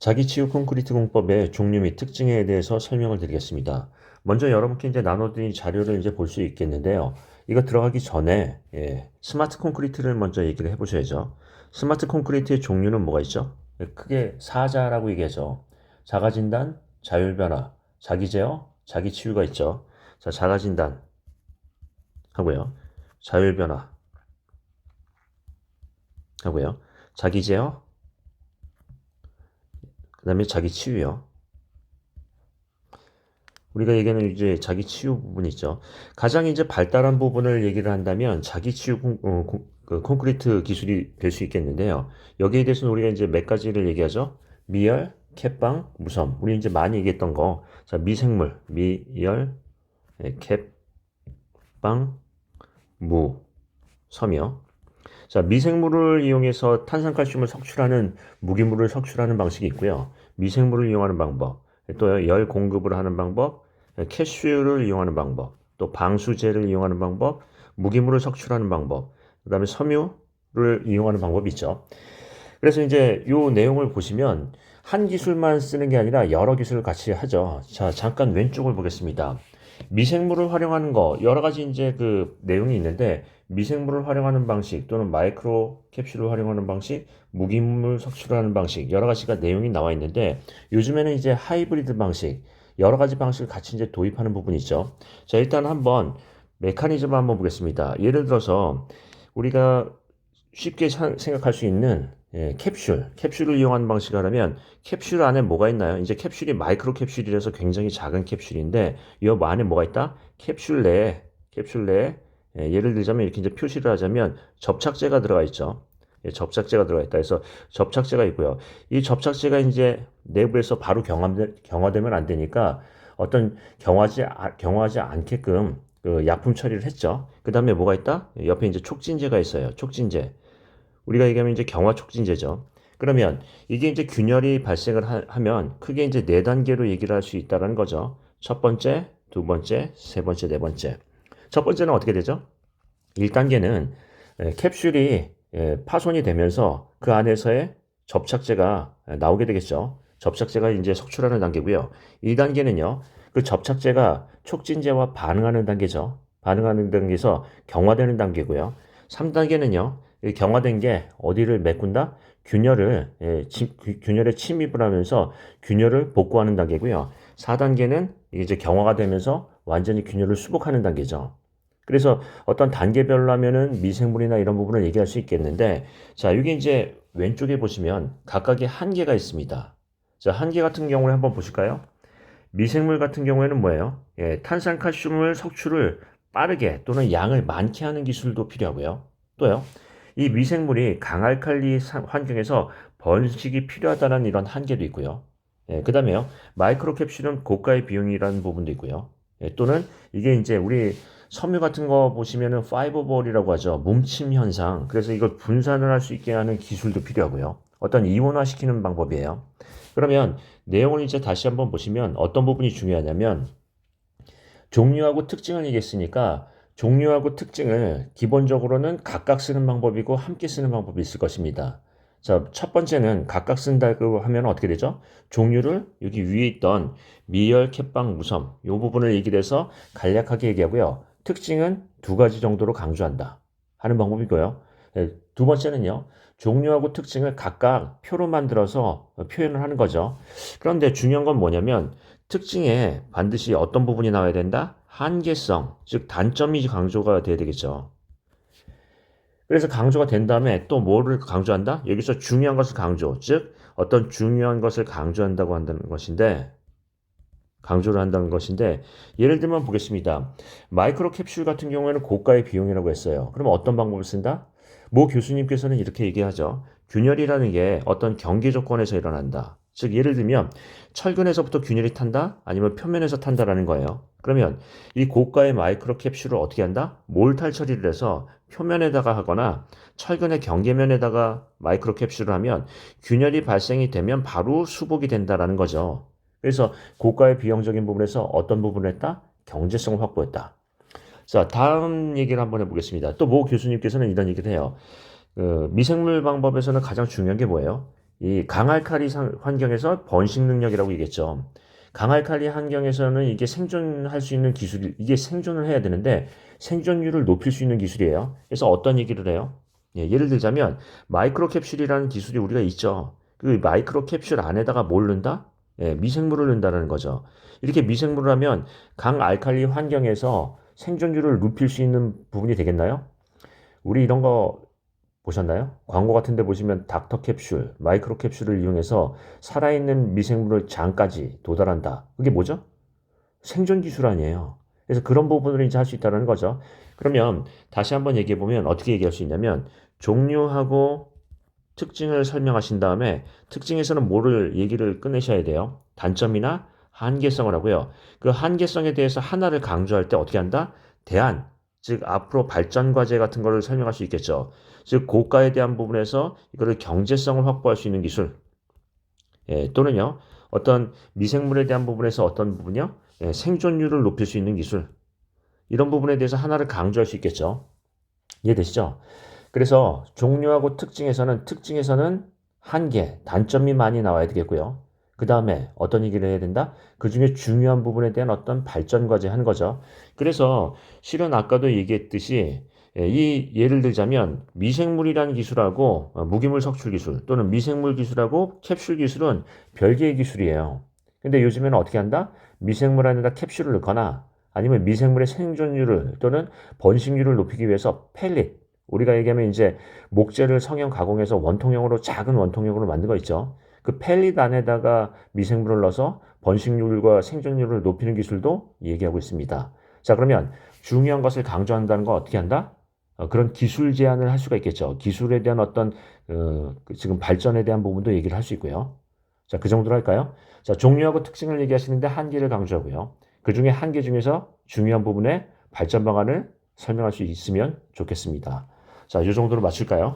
자기 치유 콘크리트 공법의 종류 및 특징에 대해서 설명을 드리겠습니다. 먼저 여러분께 이제 나눠드린 자료를 이제 볼 수 있겠는데요. 이거 들어가기 전에 스마트 콘크리트를 먼저 얘기를 해보셔야죠. 스마트 콘크리트의 종류는 뭐가 있죠? 크게 사자라고 얘기하죠. 자가진단, 자율변화, 자기제어, 자기치유가 있죠. 자, 자가진단 하고요. 자율변화 하고요. 자기제어, 그 다음에 자기치유요. 우리가 얘기하는 이제 자기 치유 부분 있죠. 가장 이제 발달한 부분을 얘기를 한다면 자기 치유 그 콘크리트 기술이 될 수 있겠는데요. 여기에 대해서는 우리가 이제 몇 가지를 얘기하죠. 미열, 캡방, 무섬. 우리 이제 많이 얘기했던 거. 자, 미생물, 미열, 캡방, 무, 섬이요. 자, 미생물을 이용해서 탄산칼슘을 석출하는 무기물을 석출하는 방식이 있고요. 미생물을 이용하는 방법, 또 열 공급을 하는 방법, 캐슈를 이용하는 방법, 또 방수제를 이용하는 방법, 무기물을 석출하는 방법, 그다음에 섬유를 이용하는 방법이 있죠. 그래서 이제 요 내용을 보시면 한 기술만 쓰는 게 아니라 여러 기술을 같이 하죠. 자, 잠깐 왼쪽을 보겠습니다. 미생물을 활용하는 거 여러 가지 이제 그 내용이 있는데 미생물을 활용하는 방식 또는 마이크로 캡슐을 활용하는 방식, 무기물 석출하는 방식 여러 가지가 내용이 나와 있는데 요즘에는 이제 하이브리드 방식 여러 가지 방식을 같이 이제 도입하는 부분이 있죠. 자, 일단 한번 메커니즘을 한번 보겠습니다. 예를 들어서 우리가 쉽게 생각할 수 있는 캡슐을 이용하는 방식을 하면 캡슐 안에 뭐가 있나요? 이제 캡슐이 마이크로 캡슐이라서 굉장히 작은 캡슐인데 이 안에 뭐가 있다? 캡슐 내에 예를 들자면 이렇게 이제 표시를 하자면 접착제가 들어가 있죠. 접착제가 들어가 있다. 그래서 접착제가 있고요. 이 접착제가 이제 내부에서 바로 경화되면 안 되니까 어떤 경화하지 않게끔 그 약품 처리를 했죠. 그 다음에 뭐가 있다? 옆에 이제 촉진제가 있어요. 촉진제. 우리가 얘기하면 이제 경화 촉진제죠. 그러면 이게 이제 균열이 발생을 하면 크게 이제 네 단계로 얘기를 할 수 있다는 거죠. 첫 번째, 두 번째, 세 번째, 네 번째. 첫 번째는 어떻게 되죠? 1단계는 캡슐이 파손이 되면서 그 안에서의 접착제가 나오게 되겠죠. 접착제가 이제 석출하는 단계고요. 2단계는요. 그 접착제가 촉진제와 반응하는 단계죠. 반응하는 단계에서 경화되는 단계고요. 3단계는요. 경화된 게 어디를 메꾼다? 균열에 침입을 하면서 균열을 복구하는 단계고요. 4단계는 이제 경화가 되면서 완전히 균열을 수복하는 단계죠. 그래서 어떤 단계별로 하면은 미생물이나 이런 부분을 얘기할 수 있겠는데, 자, 이게 이제 왼쪽에 보시면 각각의 한계가 있습니다. 자, 한계 같은 경우를 한번 보실까요? 미생물 같은 경우에는 뭐예요? 탄산칼슘을 석출을 빠르게 또는 양을 많게 하는 기술도 필요하고요. 또요, 이 미생물이 강알칼리 환경에서 번식이 필요하다는 이런 한계도 있고요. 그 다음에요, 마이크로 캡슐은 고가의 비용이라는 부분도 있고요. 또는 이게 이제 우리 섬유 같은 거 보시면은 파이버볼이라고 하죠. 뭉침 현상. 그래서 이걸 분산을 할 수 있게 하는 기술도 필요하고요. 어떤 이온화시키는 방법이에요. 그러면 내용을 이제 다시 한번 보시면 어떤 부분이 중요하냐면 종류하고 특징을 얘기했으니까 종류하고 특징을 기본적으로는 각각 쓰는 방법이고 함께 쓰는 방법이 있을 것입니다. 자, 첫 번째는 각각 쓴다고 하면 어떻게 되죠? 종류를 여기 위에 있던 미열, 캣방, 무섬 이 부분을 얘기를 해서 간략하게 얘기하고요. 특징은 두 가지 정도로 강조한다 하는 방법이고요. 두 번째는요. 종류하고 특징을 각각 표로 만들어서 표현을 하는 거죠. 그런데 중요한 건 뭐냐면 특징에 반드시 어떤 부분이 나와야 된다? 한계성, 즉 단점이 강조가 돼야 되겠죠. 그래서 강조가 된 다음에 또 뭐를 강조한다? 여기서 중요한 것을 강조, 즉 어떤 중요한 것을 강조한다고 한다는 것인데 강조를 한다는 것인데 예를 들면 보겠습니다. 마이크로 캡슐 같은 경우에는 고가의 비용이라고 했어요. 그럼 어떤 방법을 쓴다? 모 교수님께서는 이렇게 얘기하죠. 균열이라는 게 어떤 경계 조건에서 일어난다. 즉 예를 들면 철근에서부터 균열이 탄다? 아니면 표면에서 탄다라는 거예요. 그러면 이 고가의 마이크로 캡슐을 어떻게 한다? 몰탈 처리를 해서 표면에다가 하거나 철근의 경계면에다가 마이크로 캡슐을 하면 균열이 발생이 되면 바로 수복이 된다라는 거죠. 그래서 고가의 비용적인 부분에서 어떤 부분을 했다? 경제성을 확보했다. 자, 다음 얘기를 한번 해보겠습니다. 또 모 교수님께서는 이런 얘기를 해요. 미생물 방법에서는 가장 중요한 게 뭐예요? 이 강알칼리 환경에서 번식 능력이라고 얘기했죠. 강알칼리 환경에서는 이게 생존할 수 있는 기술이, 이게 생존을 해야 되는데 생존율을 높일 수 있는 기술이에요. 그래서 어떤 얘기를 해요? 예, 예를 들자면 마이크로캡슐이라는 기술이 우리가 있죠. 그 마이크로캡슐 안에다가 뭘 넣는다? 예, 미생물을 넣는다는 거죠. 이렇게 미생물을 하면 강알칼리 환경에서 생존율을 높일 수 있는 부분이 되겠나요? 우리 이런 거 보셨나요? 광고 같은 데 보시면 닥터 캡슐, 마이크로 캡슐을 이용해서 살아있는 미생물을 장까지 도달한다. 그게 뭐죠? 생존 기술 아니에요. 그래서 그런 부분을 이제 할 수 있다는 거죠. 그러면 다시 한번 얘기해 보면 어떻게 얘기할 수 있냐면 종류하고 특징을 설명하신 다음에 특징에서는 뭐를 얘기를 꺼내셔야 돼요. 단점이나 한계성을 하고요. 그 한계성에 대해서 하나를 강조할 때 어떻게 한다? 대안, 즉 앞으로 발전 과제 같은 거를 설명할 수 있겠죠. 즉 고가에 대한 부분에서 이거를 경제성을 확보할 수 있는 기술, 예, 또는요 어떤 미생물에 대한 부분에서 어떤 부분이요, 예, 생존율을 높일 수 있는 기술, 이런 부분에 대해서 하나를 강조할 수 있겠죠. 이해되시죠? 그래서 종류하고 특징에서는 한계, 단점이 많이 나와야 되겠고요. 그 다음에 어떤 얘기를 해야 된다? 그 중에 중요한 부분에 대한 어떤 발전 과제 하는 거죠. 그래서 실은 아까도 얘기했듯이 이 예를 들자면 미생물이라는 기술하고 무기물 석출 기술 또는 미생물 기술하고 캡슐 기술은 별개의 기술이에요. 근데 요즘에는 어떻게 한다? 미생물 안에다 캡슐을 넣거나 아니면 미생물의 생존율을 또는 번식률을 높이기 위해서 펠릿, 우리가 얘기하면 이제 목재를 성형 가공해서 원통형으로 작은 원통형으로 만든 거 있죠. 그 펠릿 안에다가 미생물을 넣어서 번식률과 생존율을 높이는 기술도 얘기하고 있습니다. 자, 그러면 중요한 것을 강조한다는 건 어떻게 한다? 그런 기술 제안을 할 수가 있겠죠. 기술에 대한 어떤 지금 발전에 대한 부분도 얘기를 할 수 있고요. 자, 그 정도로 할까요? 자, 종류하고 특징을 얘기하시는데 한계를 강조하고요. 그 중에 한계 중에서 중요한 부분에 발전 방안을 설명할 수 있으면 좋겠습니다. 자, 이 정도로 마칠까요?